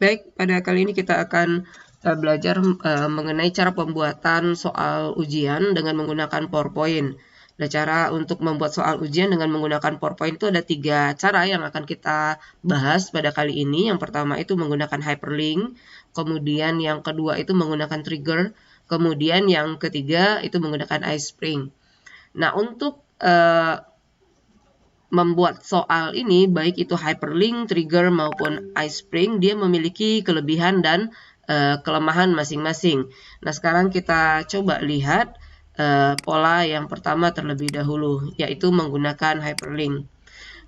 Baik, pada kali ini kita akan belajar mengenai cara pembuatan soal ujian dengan menggunakan PowerPoint. Nah, cara untuk membuat soal ujian dengan menggunakan PowerPoint itu ada 3 cara yang akan kita bahas pada kali ini. Yang pertama itu menggunakan hyperlink, kemudian yang kedua itu menggunakan trigger, kemudian yang ketiga itu menggunakan iSpring. Nah, untuk membuat soal ini, baik itu hyperlink, trigger, maupun iSpring, dia memiliki kelebihan dan kelemahan masing-masing. Nah, sekarang kita coba lihat pola yang pertama terlebih dahulu, yaitu menggunakan hyperlink.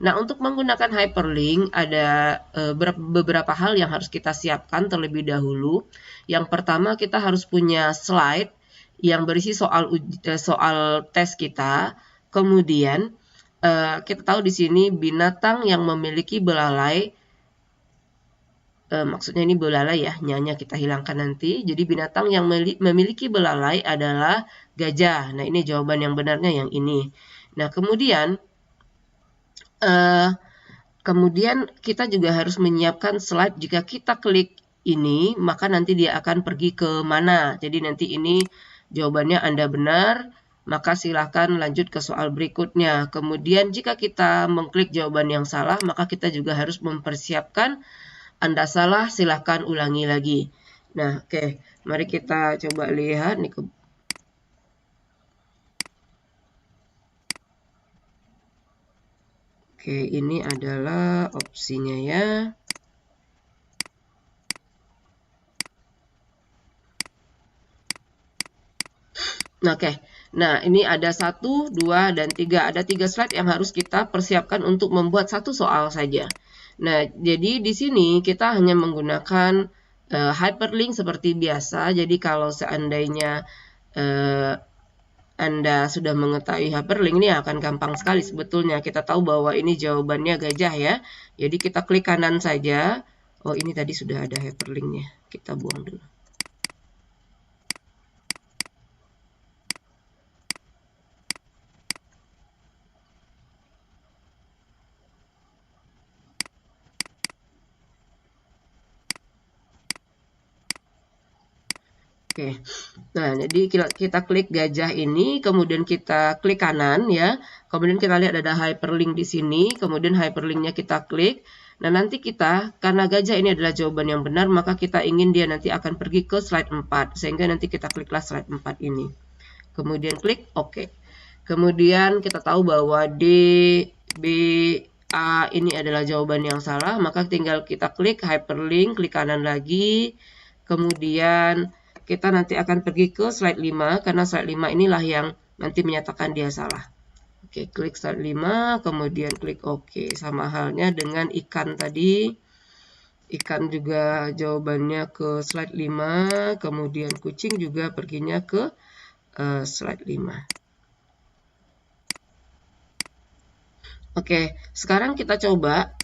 Nah, untuk menggunakan hyperlink, ada beberapa hal yang harus kita siapkan terlebih dahulu. Yang pertama, kita harus punya slide yang berisi soal tes kita. Kemudian, kita tahu di sini binatang yang memiliki belalai, maksudnya ini belalai ya, nyanya kita hilangkan nanti. Jadi binatang yang memiliki belalai adalah gajah. Nah, ini jawaban yang benarnya yang ini. Nah, kemudian kita juga harus menyiapkan slide. Jika kita klik ini, maka nanti dia akan pergi ke mana. Jadi nanti ini jawabannya Anda benar, maka silakan lanjut ke soal berikutnya. Kemudian jika kita mengklik jawaban yang salah, maka kita juga harus mempersiapkan Anda salah, silakan ulangi lagi. Nah, oke. Mari kita coba lihat nih. Oke, ini adalah opsinya ya. Oke. Nah, ini ada 1, 2, dan 3. Ada 3 slide yang harus kita persiapkan untuk membuat satu soal saja. Nah, jadi di sini kita hanya menggunakan hyperlink seperti biasa. Jadi kalau seandainya Anda sudah mengetahui hyperlink, ini akan gampang sekali sebetulnya. Kita tahu bahwa ini jawabannya gajah ya. Jadi kita klik kanan saja. Oh, ini tadi sudah ada hyperlinknya. Kita buang dulu. Oke, nah jadi kita klik gajah ini, kemudian kita klik kanan ya, kemudian kita lihat ada hyperlink di sini, kemudian hyperlinknya kita klik. Nah nanti kita, karena gajah ini adalah jawaban yang benar, maka kita ingin dia nanti akan pergi ke slide 4, sehingga nanti kita kliklah slide 4 ini. Kemudian klik OK. Kemudian kita tahu bahwa D, B, A ini adalah jawaban yang salah, maka tinggal kita klik hyperlink, klik kanan lagi, kemudian kita nanti akan pergi ke slide 5, karena slide 5 inilah yang nanti menyatakan dia salah. Oke, klik slide 5, kemudian klik OK. Sama halnya dengan ikan tadi. Ikan juga jawabannya ke slide 5, kemudian kucing juga perginya ke slide 5. Oke, sekarang kita coba.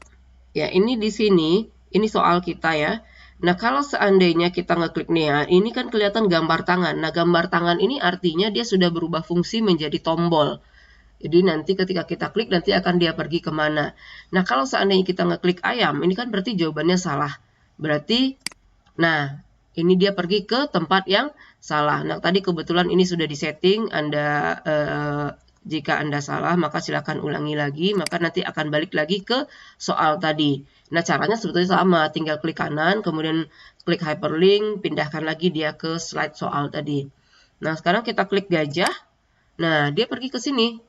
Ya, ini di sini, ini soal kita ya. Nah, kalau seandainya kita ngeklik nih ya, ini kan kelihatan gambar tangan. Nah, gambar tangan ini artinya dia sudah berubah fungsi menjadi tombol. Jadi nanti ketika kita klik, nanti akan dia pergi kemana. Nah, kalau seandainya kita ngeklik ayam, ini kan berarti jawabannya salah. Berarti, nah, ini dia pergi ke tempat yang salah. Nah, tadi kebetulan ini sudah disetting, jika Anda salah, maka silakan ulangi lagi, maka nanti akan balik lagi ke soal tadi. Nah, caranya sebetulnya sama, tinggal klik kanan, kemudian klik hyperlink, pindahkan lagi dia ke slide soal tadi. Nah, sekarang kita klik gajah. Nah, dia pergi ke sini.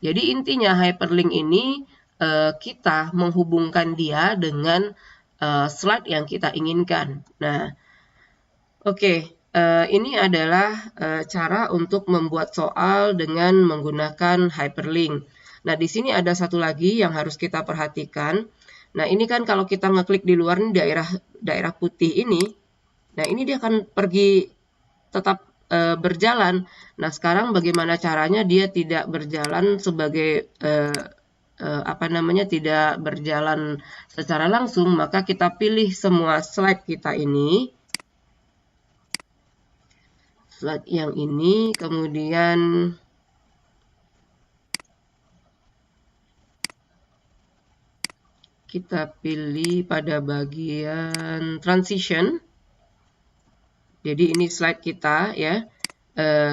Jadi intinya hyperlink ini kita menghubungkan dia dengan slide yang kita inginkan. Nah, oke. Ini adalah cara untuk membuat soal dengan menggunakan hyperlink. Nah, di sini ada satu lagi yang harus kita perhatikan. Nah, ini kan kalau kita ngeklik di luar nih daerah putih ini, nah ini dia akan pergi tetap berjalan. Nah, sekarang bagaimana caranya dia tidak berjalan sebagai tidak berjalan secara langsung, maka kita pilih semua slide kita ini. Slide yang ini, kemudian kita pilih pada bagian transition. Jadi ini slide kita ya.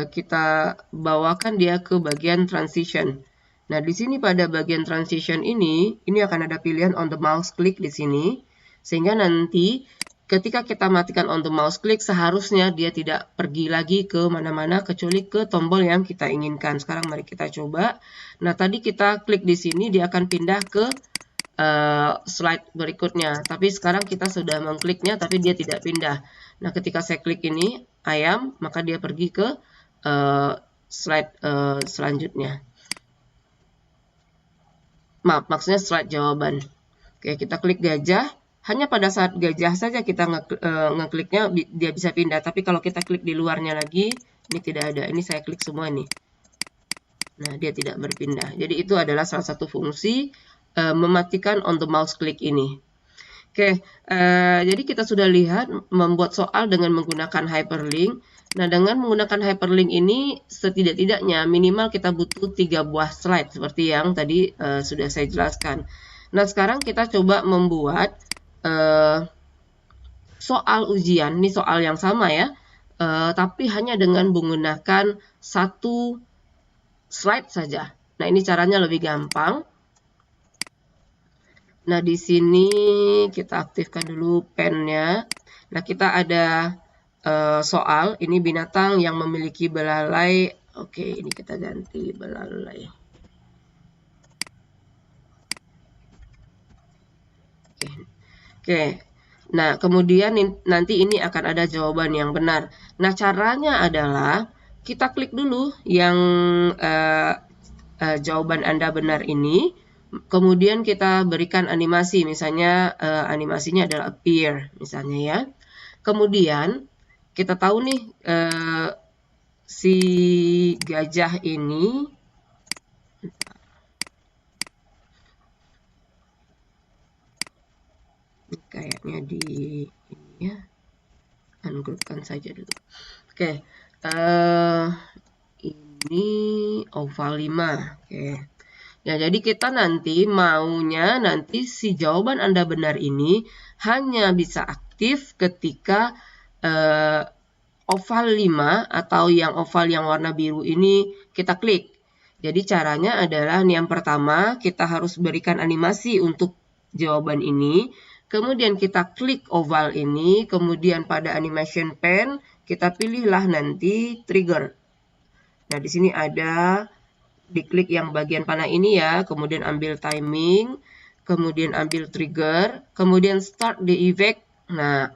Kita bawakan dia ke bagian transition. Nah, di sini pada bagian transition ini akan ada pilihan on the mouse click di sini. Sehingga nanti ketika kita matikan on the mouse click, seharusnya dia tidak pergi lagi ke mana-mana kecuali ke tombol yang kita inginkan. Sekarang mari kita coba. Nah, tadi kita klik di sini, dia akan pindah ke slide berikutnya. Tapi sekarang kita sudah mengkliknya, tapi dia tidak pindah. Nah, ketika saya klik ini, ayam, maka dia pergi ke slide selanjutnya. Maaf, maksudnya slide jawaban. Oke, kita klik gajah. Hanya pada saat gajah saja kita ngekliknya, dia bisa pindah. Tapi kalau kita klik di luarnya lagi, ini tidak ada. Ini saya klik semua nih. Nah, dia tidak berpindah. Jadi itu adalah salah satu fungsi mematikan on the mouse click ini. Oke, jadi kita sudah lihat membuat soal dengan menggunakan hyperlink. Nah, dengan menggunakan hyperlink ini setidak-tidaknya minimal kita butuh 3 buah slide seperti yang tadi sudah saya jelaskan. Nah, sekarang kita coba membuat soal ujian. Ini soal yang sama ya, tapi hanya dengan menggunakan 1 slide saja. Nah, ini caranya lebih gampang. Nah, di sini kita aktifkan dulu pennya. Nah, kita ada soal. Ini binatang yang memiliki belalai. Oke, ini kita ganti belalai. Oke. Nah, kemudian nanti ini akan ada jawaban yang benar. Nah, caranya adalah kita klik dulu yang jawaban Anda benar ini. Kemudian kita berikan animasi, misalnya animasinya adalah appear, misalnya ya. Kemudian kita tahu nih si gajah ini kayaknya di ini ya, ungroupkan saja dulu. Oke, ini oval 5. Oke. Ya, jadi kita nanti maunya nanti si jawaban Anda benar ini hanya bisa aktif ketika oval 5 atau yang oval yang warna biru ini kita klik. Jadi caranya adalah yang pertama kita harus berikan animasi untuk jawaban ini. Kemudian kita klik oval ini, kemudian pada animation pen kita pilihlah nanti trigger. Nah, di sini ada diklik yang bagian panah ini ya, kemudian ambil timing, kemudian ambil trigger, kemudian start the effect. Nah,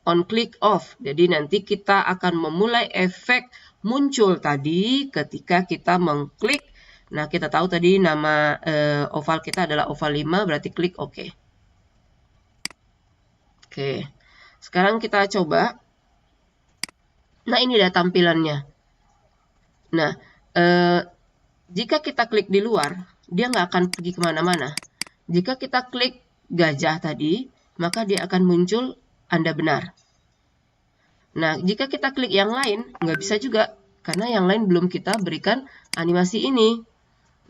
on click off. Jadi nanti kita akan memulai efek muncul tadi ketika kita mengklik. Nah, kita tahu tadi nama oval kita adalah oval 5, berarti klik OK. Oke. Sekarang kita coba. Nah, ini ada tampilannya. Nah, jika kita klik di luar, dia nggak akan pergi kemana-mana. Jika kita klik gajah tadi, maka dia akan muncul Anda benar. Nah, jika kita klik yang lain, nggak bisa juga. Karena yang lain belum kita berikan animasi ini.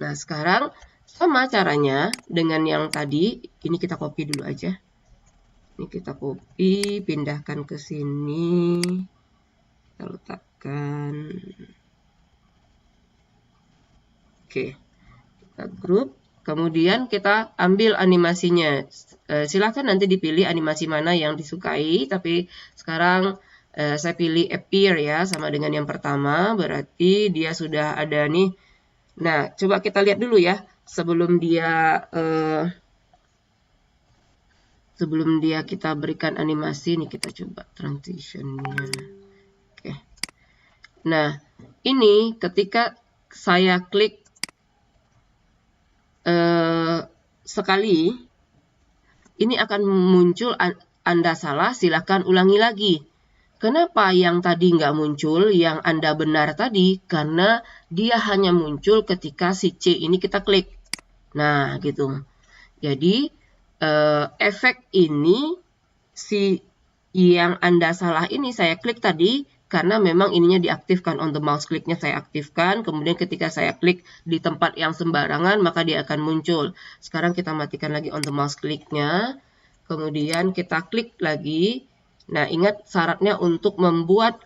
Nah, sekarang sama caranya dengan yang tadi. Ini kita copy dulu aja. Ini kita copy, pindahkan ke sini. Kita letakkan. Oke, kita group, kemudian kita ambil animasinya. Silakan nanti dipilih animasi mana yang disukai, tapi sekarang saya pilih appear ya, sama dengan yang pertama, berarti dia sudah ada nih. Nah, coba kita lihat dulu ya, sebelum dia kita berikan animasi, nih kita coba transitionnya. Oke. Nah, ini ketika saya klik sekali, ini akan muncul Anda salah, silakan ulangi lagi. Kenapa yang tadi nggak muncul, yang Anda benar tadi? Karena dia hanya muncul ketika si C ini kita klik. Nah, gitu. Jadi, efek ini, si yang Anda salah ini saya klik tadi, karena memang ininya diaktifkan, on the mouse click-nya saya aktifkan, kemudian ketika saya klik di tempat yang sembarangan maka dia akan muncul. Sekarang kita matikan lagi on the mouse click-nya, kemudian kita klik lagi. Nah, ingat syaratnya untuk membuat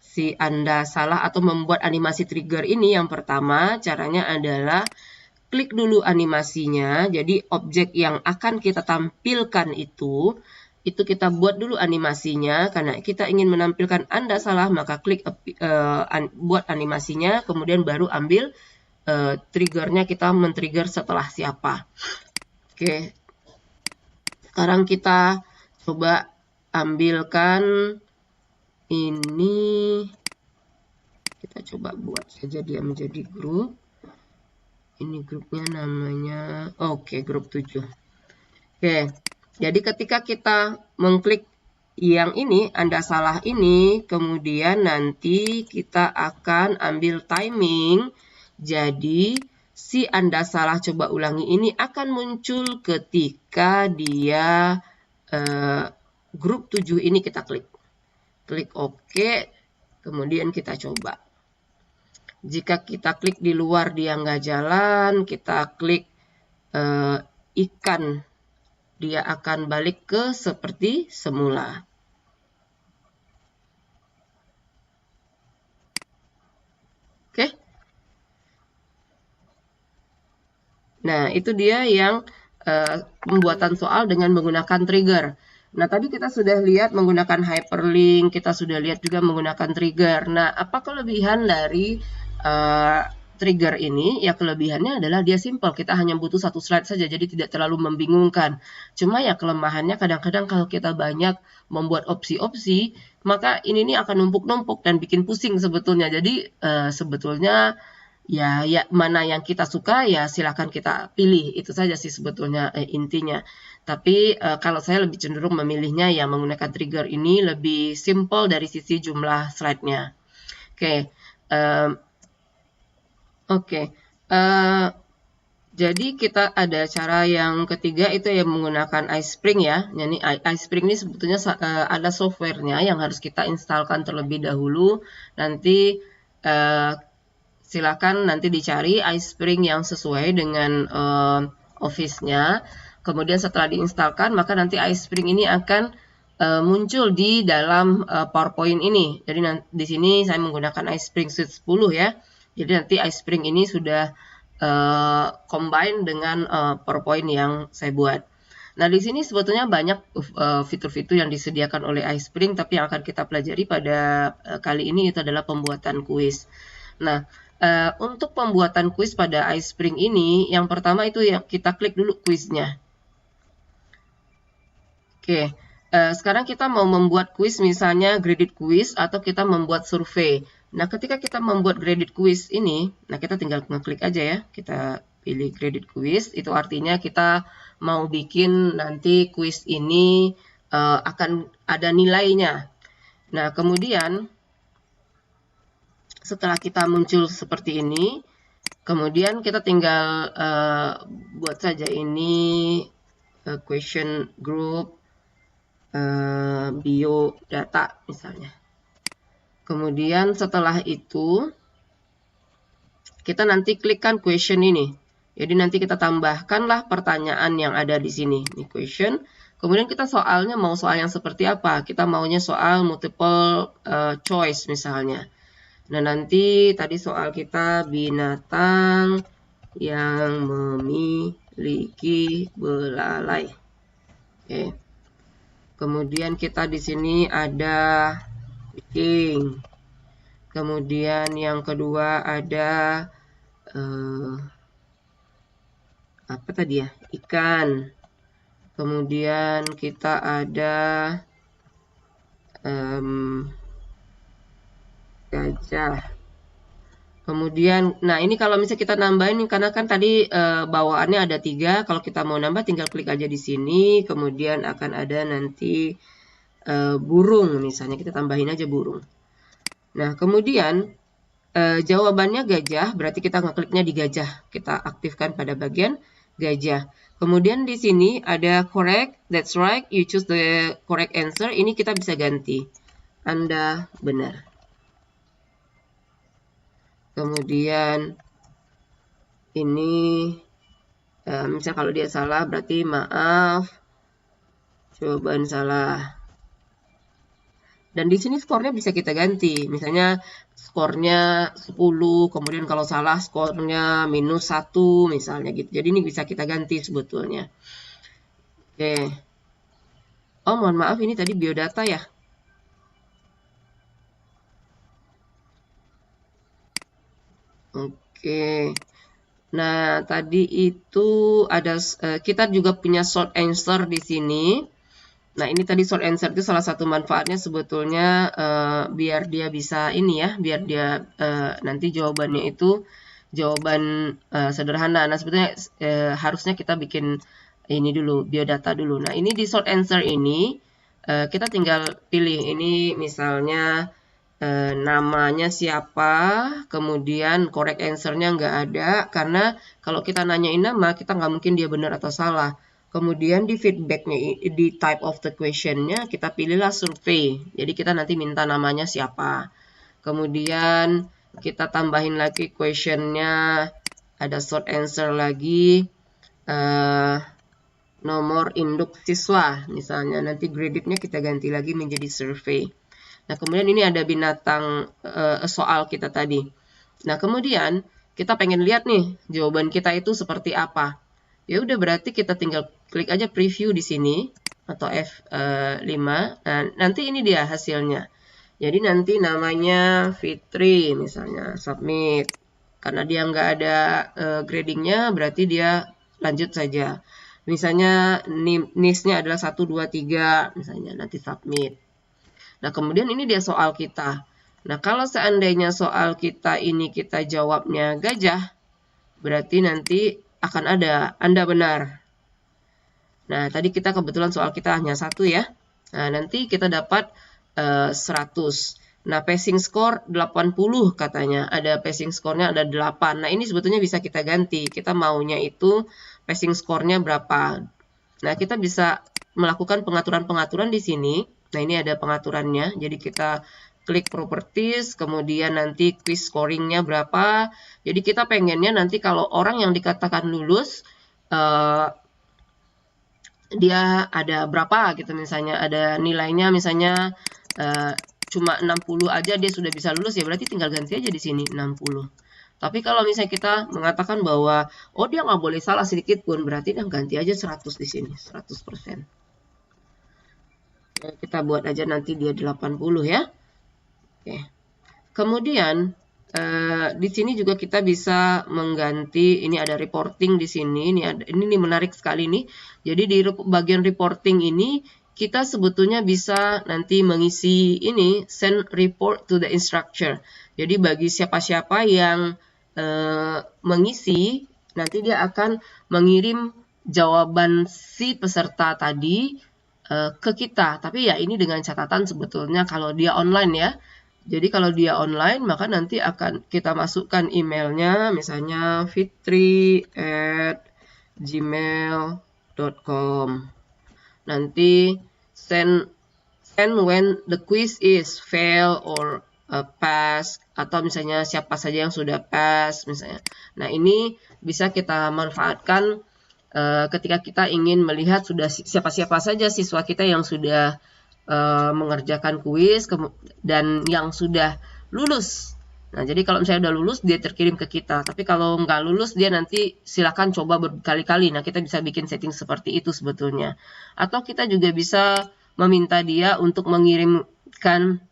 si Anda salah atau membuat animasi trigger ini, yang pertama caranya adalah klik dulu animasinya. Jadi objek yang akan kita tampilkan itu kita buat dulu animasinya. Karena kita ingin menampilkan Anda salah, maka klik buat animasinya, kemudian baru ambil triggernya, kita men-trigger setelah siapa. Oke, sekarang kita coba ambilkan ini, kita coba buat saja dia menjadi grup. Ini grupnya namanya, grup 7. Oke, jadi ketika kita mengklik yang ini, Anda salah ini, kemudian nanti kita akan ambil timing. Jadi si Anda salah coba ulangi ini akan muncul ketika dia grup 7 ini kita klik. Klik OK, kemudian kita coba. Jika kita klik di luar dia nggak jalan, kita klik ikan, dia akan balik ke seperti semula. Oke. Nah, itu dia yang pembuatan soal dengan menggunakan trigger. Nah, tadi kita sudah lihat menggunakan hyperlink, kita sudah lihat juga menggunakan trigger. Nah, apa kelebihan dari trigger ini? Ya, kelebihannya adalah dia simple. Kita hanya butuh satu slide saja, jadi tidak terlalu membingungkan. Cuma ya kelemahannya kadang-kadang kalau kita banyak membuat opsi-opsi, maka ini akan numpuk-numpuk dan bikin pusing sebetulnya. Jadi sebetulnya ya mana yang kita suka ya silakan kita pilih, itu saja sih sebetulnya intinya. Tapi kalau saya lebih cenderung memilihnya ya menggunakan trigger ini lebih simple dari sisi jumlah slide-nya. Jadi kita ada cara yang ketiga, itu ya menggunakan iSpring ya. Jadi iSpring ini sebetulnya ada softwarenya yang harus kita instalkan terlebih dahulu. Nanti silakan nanti dicari iSpring yang sesuai dengan Office-nya. Kemudian setelah diinstalkan, maka nanti iSpring ini akan muncul di dalam PowerPoint ini. Jadi di sini saya menggunakan iSpring Suite 10 ya. Jadi nanti iSpring ini sudah combine dengan PowerPoint yang saya buat. Nah, di sini sebetulnya banyak fitur-fitur yang disediakan oleh iSpring, tapi yang akan kita pelajari pada kali ini itu adalah pembuatan kuis. Nah, untuk pembuatan kuis pada iSpring ini, yang pertama itu ya kita klik dulu kuisnya. Oke, sekarang kita mau membuat kuis, misalnya graded quiz atau kita membuat survei. Nah, ketika kita membuat graded quiz ini, nah kita tinggal ngeklik aja ya, kita pilih graded quiz, itu artinya kita mau bikin nanti kuis ini akan ada nilainya. Nah, kemudian setelah kita muncul seperti ini, kemudian kita tinggal buat saja ini question group biodata misalnya. Kemudian setelah itu kita nanti klikkan question ini. Jadi nanti kita tambahkanlah pertanyaan yang ada di sini. Ini question. Kemudian kita soalnya mau soal yang seperti apa? Kita maunya soal multiple choice misalnya. Nah, nanti tadi soal kita binatang yang memiliki belalai. Oke. Kemudian kita di sini ada kucing. Kemudian yang kedua ada apa tadi ya? Ikan. Kemudian kita ada gajah. Kemudian, nah ini kalau misalnya kita nambahin, karena kan tadi bawaannya ada 3, kalau kita mau nambah tinggal klik aja di sini, kemudian akan ada nanti burung, misalnya kita tambahin aja burung. Nah, kemudian jawabannya gajah, berarti kita ngekliknya di gajah, kita aktifkan pada bagian gajah. Kemudian di sini ada correct, that's right, you choose the correct answer. Ini kita bisa ganti. Anda benar. Kemudian ini misal kalau dia salah berarti maaf, jawaban salah. Dan di sini skornya bisa kita ganti. Misalnya skornya 10, kemudian kalau salah skornya -1 misalnya gitu. Jadi ini bisa kita ganti sebetulnya. Oke. Oh, mohon maaf ini tadi biodata ya. Oke. Nah, tadi itu ada kita juga punya short answer di sini. Nah, ini tadi short answer itu salah satu manfaatnya sebetulnya biar dia bisa ini ya, biar dia nanti jawabannya itu jawaban sederhana. Nah, sebetulnya harusnya kita bikin ini dulu, biodata dulu. Nah, ini di short answer ini kita tinggal pilih ini misalnya namanya siapa, kemudian correct answer-nya nggak ada, karena kalau kita nanyain nama, kita nggak mungkin dia benar atau salah. Kemudian di feedback-nya, di type of the question-nya, kita pilihlah survei. Jadi kita nanti minta namanya siapa. Kemudian kita tambahin lagi question-nya, ada short answer lagi, nomor induk siswa, misalnya. Nanti graded-nya kita ganti lagi menjadi survei. Nah, kemudian ini ada binatang soal kita tadi. Nah, kemudian kita pengen lihat nih jawaban kita itu seperti apa. Ya udah berarti kita tinggal klik aja preview di sini atau F5. Nah, nanti ini dia hasilnya. Jadi nanti namanya Fitri misalnya, submit. Karena dia nggak ada gradingnya, berarti dia lanjut saja. Misalnya NIS-nya adalah 1, 2, 3, misalnya nanti submit. Nah, kemudian ini dia soal kita. Nah, kalau seandainya soal kita ini kita jawabnya gajah, berarti nanti akan ada Anda benar. Nah, tadi kita kebetulan soal kita hanya 1 ya. Nah, nanti kita dapat 100. Nah, passing score 80 katanya. Ada passing score-nya ada 8. Nah, ini sebetulnya bisa kita ganti. Kita maunya itu passing score-nya berapa. Nah, kita bisa melakukan pengaturan-pengaturan di sini. Nah, ini ada pengaturannya. Jadi kita klik properties, kemudian nanti quiz scoring-nya berapa. Jadi kita pengennya nanti kalau orang yang dikatakan lulus, dia ada berapa gitu misalnya. Ada nilainya misalnya cuma 60 aja dia sudah bisa lulus, ya berarti tinggal ganti aja di sini 60. Tapi kalau misalnya kita mengatakan bahwa oh dia nggak boleh salah sedikit pun, berarti kita ganti aja 100 di sini, 100%. Kita buat aja nanti dia 80 ya. Oke. Kemudian di sini juga kita bisa mengganti, ini ada reporting di sini, ini menarik sekali nih. Jadi di bagian reporting ini kita sebetulnya bisa nanti mengisi ini send report to the instructor. Jadi bagi siapa-siapa yang mengisi, nanti dia akan mengirim jawaban si peserta tadi ke kita. Tapi ya ini dengan catatan sebetulnya kalau dia online ya. Jadi kalau dia online maka nanti akan kita masukkan emailnya misalnya fitri@gmail.com. Nanti send when the quiz is fail or pass, atau misalnya siapa saja yang sudah pass misalnya. Nah, ini bisa kita manfaatkan ketika kita ingin melihat sudah siapa-siapa saja siswa kita yang sudah mengerjakan kuis dan yang sudah lulus. Nah, jadi kalau misalnya udah lulus dia terkirim ke kita. Tapi kalau nggak lulus dia nanti silakan coba berkali-kali. Nah, kita bisa bikin setting seperti itu sebetulnya. Atau kita juga bisa meminta dia untuk mengirimkan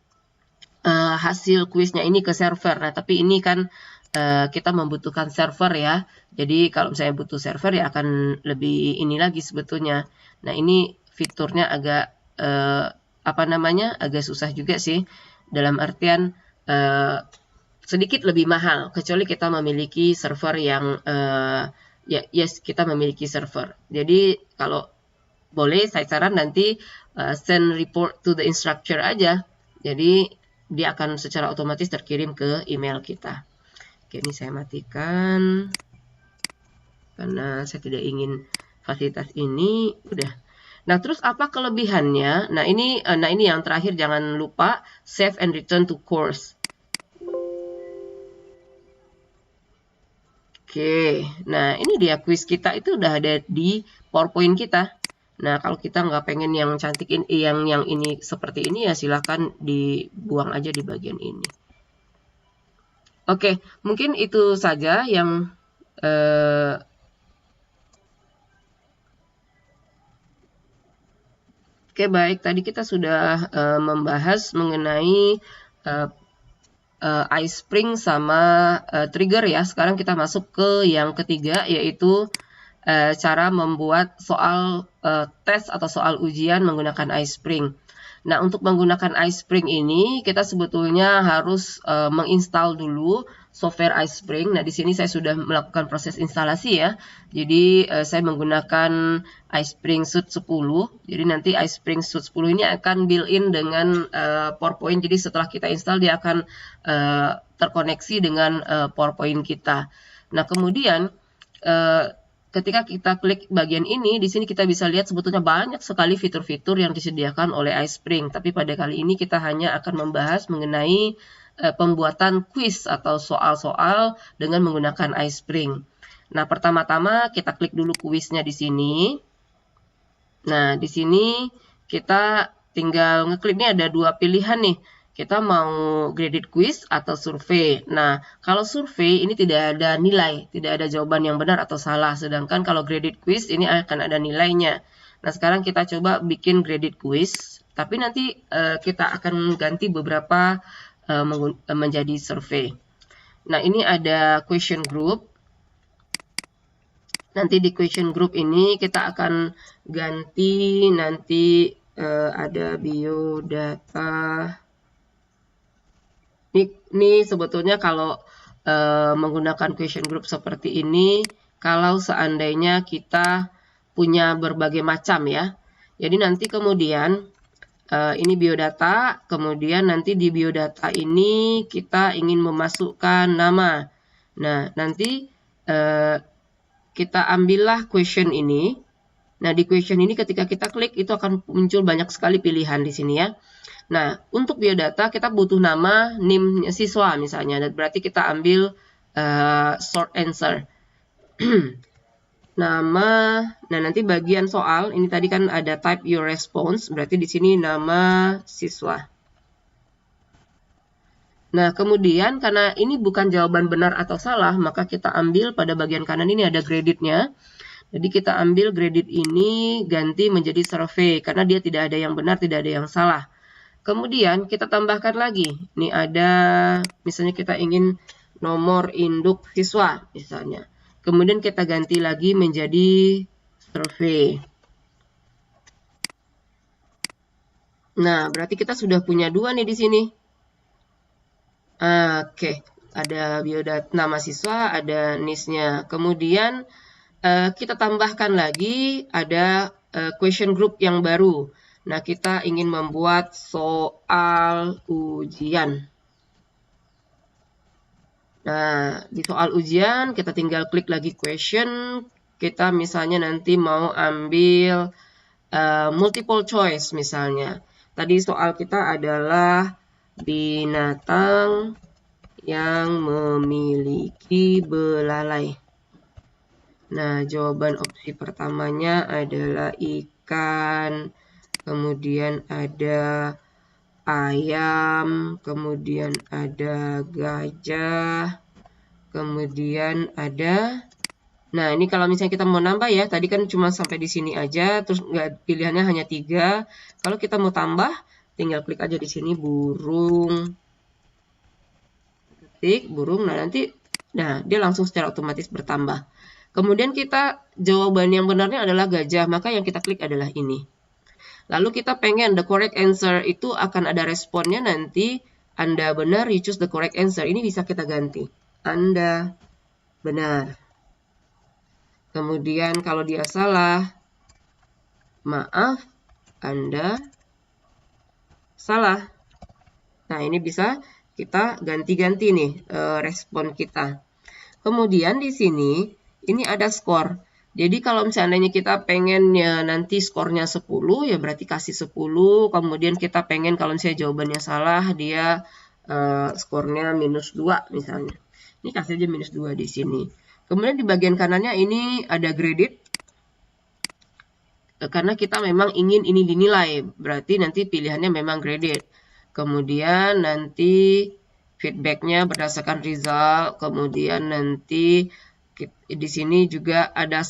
hasil kuisnya ini ke server. Nah, tapi ini kan kita membutuhkan server ya. Jadi kalau misalnya butuh server ya akan lebih ini lagi sebetulnya. Nah, ini fiturnya agak agak susah juga sih. Dalam artian sedikit lebih mahal. Kecuali kita memiliki server yang kita memiliki server. Jadi kalau boleh saya saran nanti send report to the instructor aja. Jadi dia akan secara otomatis terkirim ke email kita. Oke, ini saya matikan karena saya tidak ingin fasilitas ini udah. Nah, terus apa kelebihannya? Nah, ini yang terakhir, jangan lupa save and return to course. Oke, nah ini dia quiz kita itu udah ada di PowerPoint kita. Nah, kalau kita nggak pengen yang cantik yang ini seperti ini, ya silahkan dibuang aja di bagian ini. Oke, mungkin itu saja yang Oke, baik. Tadi kita sudah membahas mengenai iSpring sama trigger ya. Sekarang kita masuk ke yang ketiga, yaitu cara membuat soal tes atau soal ujian menggunakan iSpring. Nah, untuk menggunakan iSpring ini kita sebetulnya harus menginstal dulu software iSpring. Nah, di sini saya sudah melakukan proses instalasi ya. Jadi saya menggunakan iSpring Suite 10. Jadi nanti iSpring Suite 10 ini akan built-in dengan PowerPoint. Jadi setelah kita install dia akan terkoneksi dengan PowerPoint kita. Nah, kemudian ketika kita klik bagian ini, di sini kita bisa lihat sebetulnya banyak sekali fitur-fitur yang disediakan oleh iSpring. Tapi pada kali ini kita hanya akan membahas mengenai pembuatan quiz atau soal-soal dengan menggunakan iSpring. Nah, pertama-tama kita klik dulu kuisnya di sini. Nah, di sini kita tinggal ngeklik, ini ada dua pilihan nih. Kita mau graded quiz atau survei. Nah, kalau survei ini tidak ada nilai, tidak ada jawaban yang benar atau salah. Sedangkan kalau graded quiz ini akan ada nilainya. Nah, sekarang kita coba bikin graded quiz. Tapi nanti kita akan ganti beberapa menjadi survei. Nah, ini ada question group. Nanti di question group ini kita akan ganti nanti ada biodata. Ini sebetulnya kalau menggunakan question group seperti ini, kalau seandainya kita punya berbagai macam ya. Jadi nanti kemudian ini biodata, kemudian nanti di biodata ini kita ingin memasukkan nama. Nah, nanti kita ambillah question ini. Nah, di question ini ketika kita klik itu akan muncul banyak sekali pilihan di sini ya. Nah, untuk biodata kita butuh nama NIM siswa misalnya. Berarti kita ambil short answer. Nama, nah nanti bagian soal, ini tadi kan ada type your response, berarti di sini nama siswa. Nah, kemudian karena ini bukan jawaban benar atau salah, maka kita ambil pada bagian kanan ini ada graded-nya. Jadi kita ambil graded ini ganti menjadi survei, karena dia tidak ada yang benar, tidak ada yang salah. Kemudian kita tambahkan lagi, ini ada misalnya kita ingin nomor induk siswa misalnya. Kemudian kita ganti lagi menjadi survei. Nah, berarti kita sudah punya dua nih di sini. Oke, ada biodata nama siswa, ada NIS-nya. Kemudian kita tambahkan lagi ada question group yang baru. Nah, kita ingin membuat soal ujian. Nah, di soal ujian kita tinggal klik lagi question. Kita misalnya nanti mau ambil multiple choice misalnya. Tadi soal kita adalah binatang yang memiliki belalai. Nah, jawaban opsi pertamanya adalah ikan. Kemudian ada ayam, kemudian ada gajah, kemudian ada. Nah, ini kalau misalnya kita mau nambah ya, tadi kan cuma sampai di sini aja, terus pilihannya hanya 3. Kalau kita mau tambah, tinggal klik aja di sini burung. Ketik burung, nah dia langsung secara otomatis bertambah. Kemudian jawaban yang benarnya adalah gajah, maka yang kita klik adalah ini. Lalu kita pengen the correct answer itu akan ada responnya nanti. Anda benar, you choose the correct answer. Ini bisa kita ganti. Anda benar. Kemudian kalau dia salah, maaf, Anda salah. Nah, ini bisa kita ganti-ganti nih respon kita. Kemudian di sini, ini ada skor. Jadi kalau misalnya kita pengen ya nanti skornya 10, ya berarti kasih 10. Kemudian kita pengen kalau misalnya jawabannya salah, dia skornya -2 misalnya. Ini kasih aja -2 di sini. Kemudian di bagian kanannya ini ada graded. Karena kita memang ingin ini dinilai, berarti nanti pilihannya memang graded. Kemudian nanti feedbacknya berdasarkan result, kemudian nanti di sini juga ada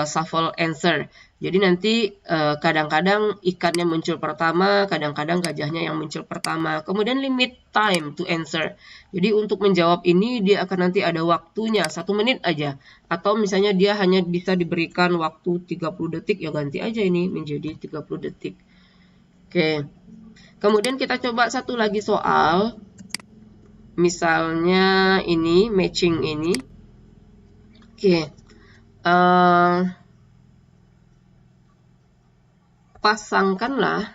shuffle answer. Jadi nanti kadang-kadang ikannya muncul pertama, kadang-kadang gajahnya yang muncul pertama. Kemudian limit time to answer. Jadi untuk menjawab ini dia akan nanti ada waktunya 1 menit aja. Atau misalnya dia hanya bisa diberikan waktu 30 detik, ya ganti aja ini menjadi 30 detik. Oke. Kemudian kita coba satu lagi soal. Misalnya ini matching ini. Oke, pasangkanlah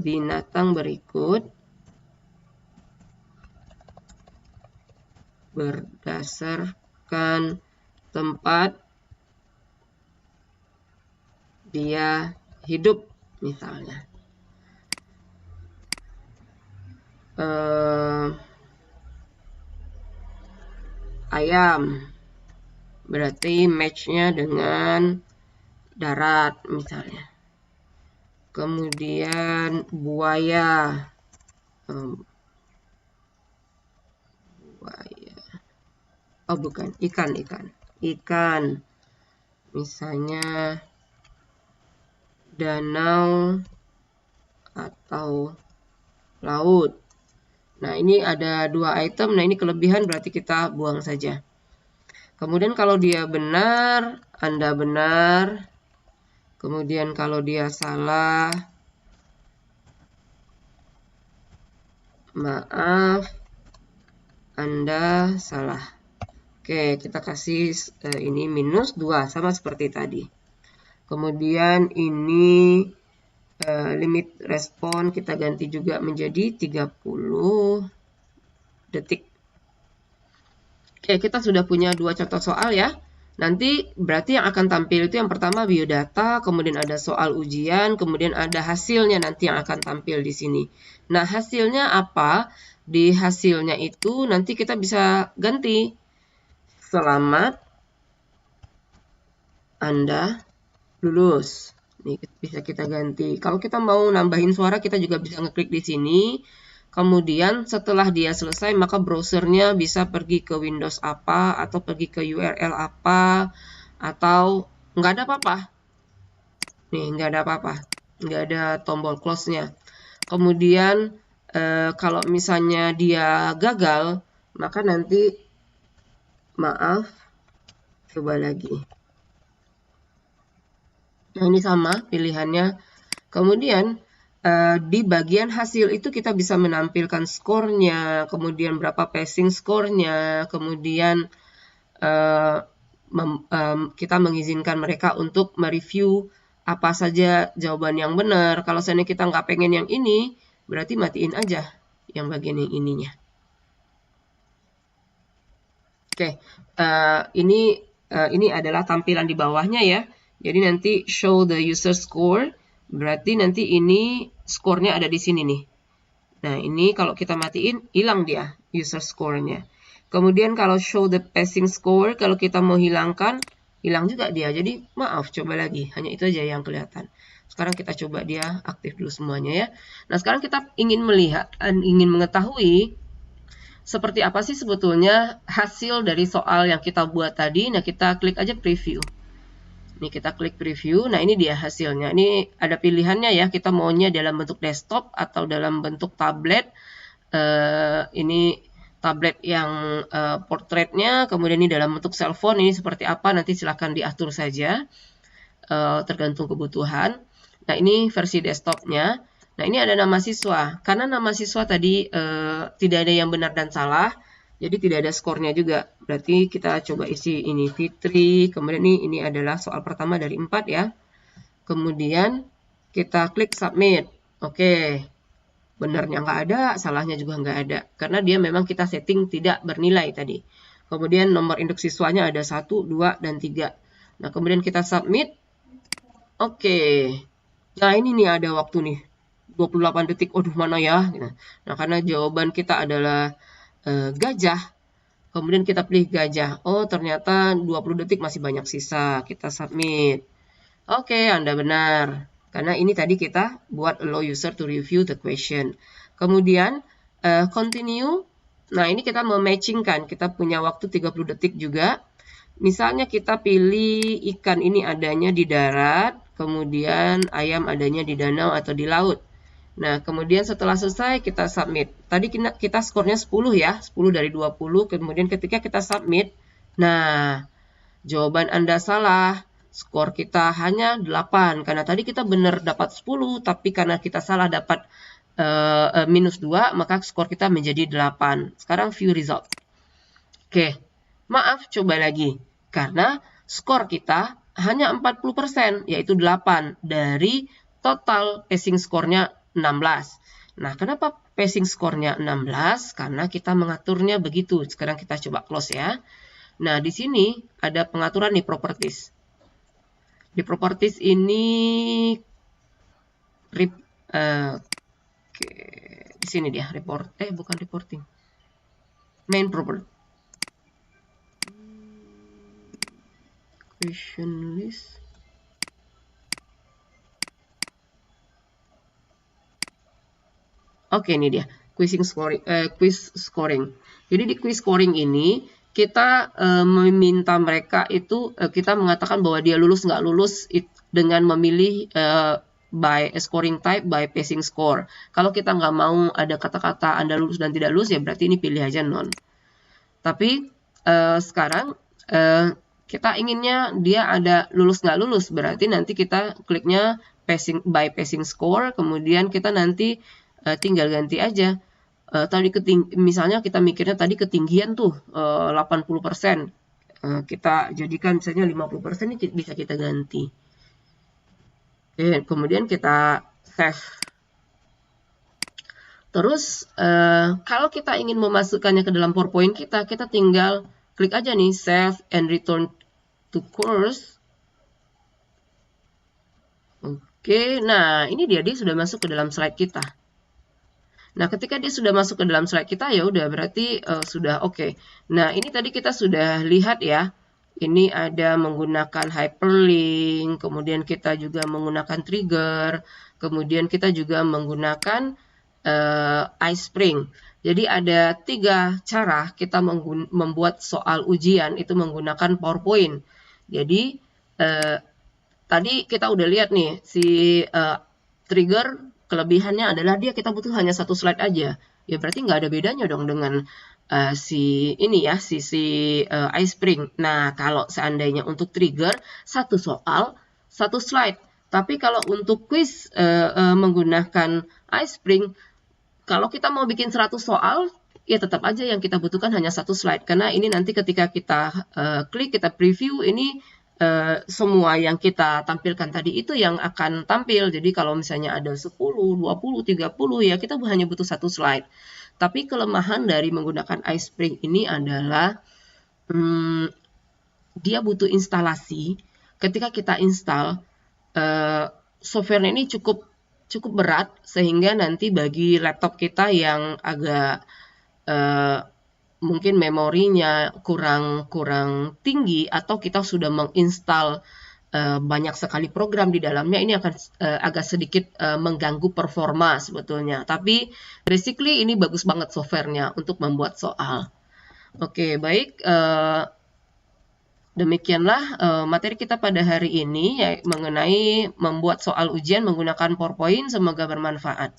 binatang berikut berdasarkan tempat dia hidup, misalnya. Ayam, berarti match-nya dengan darat misalnya. Kemudian buaya, oh bukan, ikan, misalnya danau atau laut. Nah, ini ada 2 item. Nah, ini kelebihan berarti kita buang saja. Kemudian kalau dia benar, Anda benar. Kemudian kalau dia salah, maaf, Anda salah. Oke, kita kasih ini -2, sama seperti tadi. Kemudian ini limit respon kita ganti juga menjadi 30 detik. Oke, kita sudah punya 2 contoh soal ya. Nanti berarti yang akan tampil itu yang pertama biodata, kemudian ada soal ujian, kemudian ada hasilnya nanti yang akan tampil di sini. Nah, hasilnya apa? Di hasilnya itu nanti kita bisa ganti. Selamat, Anda lulus. Nih, bisa kita ganti. Kalau kita mau nambahin suara, kita juga bisa ngeklik di sini. Kemudian setelah dia selesai, maka browsernya bisa pergi ke Windows apa, atau pergi ke URL apa, atau nggak ada apa-apa. Nih, nggak ada apa-apa. Nggak ada tombol close-nya. Kemudian, kalau misalnya dia gagal, maka nanti, maaf, coba lagi. Nah, ini sama pilihannya. Kemudian di bagian hasil itu kita bisa menampilkan skornya, kemudian berapa passing skornya, kemudian kita mengizinkan mereka untuk mereview apa saja jawaban yang benar. Kalau seandainya kita nggak pengen yang ini, berarti matiin aja yang bagian yang ininya. Oke, ini adalah tampilan di bawahnya ya. Jadi nanti show the user score, berarti nanti ini skornya ada di sini nih. Nah, ini kalau kita matiin, hilang dia user score-nya. Kemudian kalau show the passing score, kalau kita mau hilangkan, hilang juga dia. Jadi maaf, coba lagi. Hanya itu aja yang kelihatan. Sekarang kita coba dia aktif dulu semuanya ya. Nah, sekarang kita ingin mengetahui seperti apa sih sebetulnya hasil dari soal yang kita buat tadi. Nah, kita klik aja preview. Ini kita klik preview. Nah, ini dia hasilnya. Ini ada pilihannya ya. Kita maunya dalam bentuk desktop atau dalam bentuk tablet. Ini tablet yang portraitnya. Kemudian ini dalam bentuk cellphone. Ini seperti apa? Nanti silahkan diatur saja. Tergantung kebutuhan. Nah, ini versi desktopnya. Nah, ini ada nama siswa. Karena nama siswa tadi tidak ada yang benar dan salah. Jadi tidak ada skornya juga. Berarti kita coba isi ini Fitri. Kemudian ini adalah soal pertama dari 4 ya. Kemudian kita klik submit. Oke. Benarnya nggak ada, salahnya juga nggak ada. Karena dia memang kita setting tidak bernilai tadi. Kemudian nomor induk siswanya ada 1, 2, dan 3. Nah, kemudian kita submit. Oke. Nah, ini nih ada waktu nih. 28 detik. Aduh, mana ya? Nah, karena jawaban kita adalah gajah. Kemudian kita pilih gajah. Oh, ternyata 20 detik masih banyak sisa. Kita submit. Oke, Anda benar. Karena ini tadi kita buat allow user to review the question. Kemudian continue. Nah, ini kita mematchingkan. Kita punya waktu 30 detik juga. Misalnya kita pilih ikan ini adanya di darat, kemudian ayam adanya di danau atau di laut. Nah, kemudian setelah selesai kita submit. Tadi kita skornya 10 ya, 10 dari 20. Kemudian ketika kita submit, nah, jawaban Anda salah. Skor kita hanya 8. Karena tadi kita benar dapat 10, tapi karena kita salah dapat minus 2, maka skor kita menjadi 8. Sekarang view result. Oke, maaf, coba lagi. Karena skor kita hanya 40%, yaitu 8 dari total passing skornya 16. Nah, kenapa passing skornya 16? Karena kita mengaturnya begitu. Sekarang kita coba close ya. Nah, di sini ada pengaturan di properties. Di properties ini di sini dia bukan reporting. Main property. Question list. Oke, ini dia quiz scoring. Jadi di quiz scoring ini kita meminta mereka itu kita mengatakan bahwa dia lulus nggak lulus dengan memilih by scoring type by passing score. Kalau kita nggak mau ada kata-kata Anda lulus dan tidak lulus, ya berarti ini pilih aja none. Tapi sekarang kita inginnya dia ada lulus nggak lulus, berarti nanti kita kliknya by passing score, kemudian kita nanti tinggal ganti aja. Tadi misalnya kita mikirnya tadi ketinggian tuh 80%. Kita jadikan misalnya 50%, ini bisa kita ganti. Oke, kemudian kita save. Terus kalau kita ingin memasukkannya ke dalam PowerPoint kita tinggal klik aja nih save and return to course. Oke, nah ini dia sudah masuk ke dalam slide kita. Nah, ketika dia sudah masuk ke dalam slide kita, ya udah berarti sudah oke. Nah, ini tadi kita sudah lihat ya. Ini ada menggunakan hyperlink, kemudian kita juga menggunakan trigger, kemudian kita juga menggunakan iSpring. Jadi ada 3 cara kita membuat soal ujian itu menggunakan PowerPoint. Jadi tadi kita udah lihat nih si trigger. Kelebihannya adalah kita butuh hanya 1 slide aja. Ya berarti nggak ada bedanya dong dengan si iSpring. Nah, kalau seandainya untuk trigger 1 soal, 1 slide. Tapi kalau untuk quiz menggunakan iSpring, kalau kita mau bikin 100 soal, ya tetap aja yang kita butuhkan hanya 1 slide. Karena ini nanti ketika kita klik, kita preview, ini semua yang kita tampilkan tadi itu yang akan tampil. Jadi kalau misalnya ada 10, 20, 30 ya kita hanya butuh 1 slide. Tapi kelemahan dari menggunakan iSpring ini adalah dia butuh instalasi. Ketika kita install software ini cukup berat sehingga nanti bagi laptop kita yang agak mungkin memorinya kurang tinggi atau kita sudah menginstal banyak sekali program di dalamnya, ini akan agak sedikit mengganggu performa sebetulnya. Tapi basically ini bagus banget softwarenya untuk membuat soal. Oke, baik. Demikianlah materi kita pada hari ini ya, mengenai membuat soal ujian menggunakan PowerPoint. Semoga bermanfaat.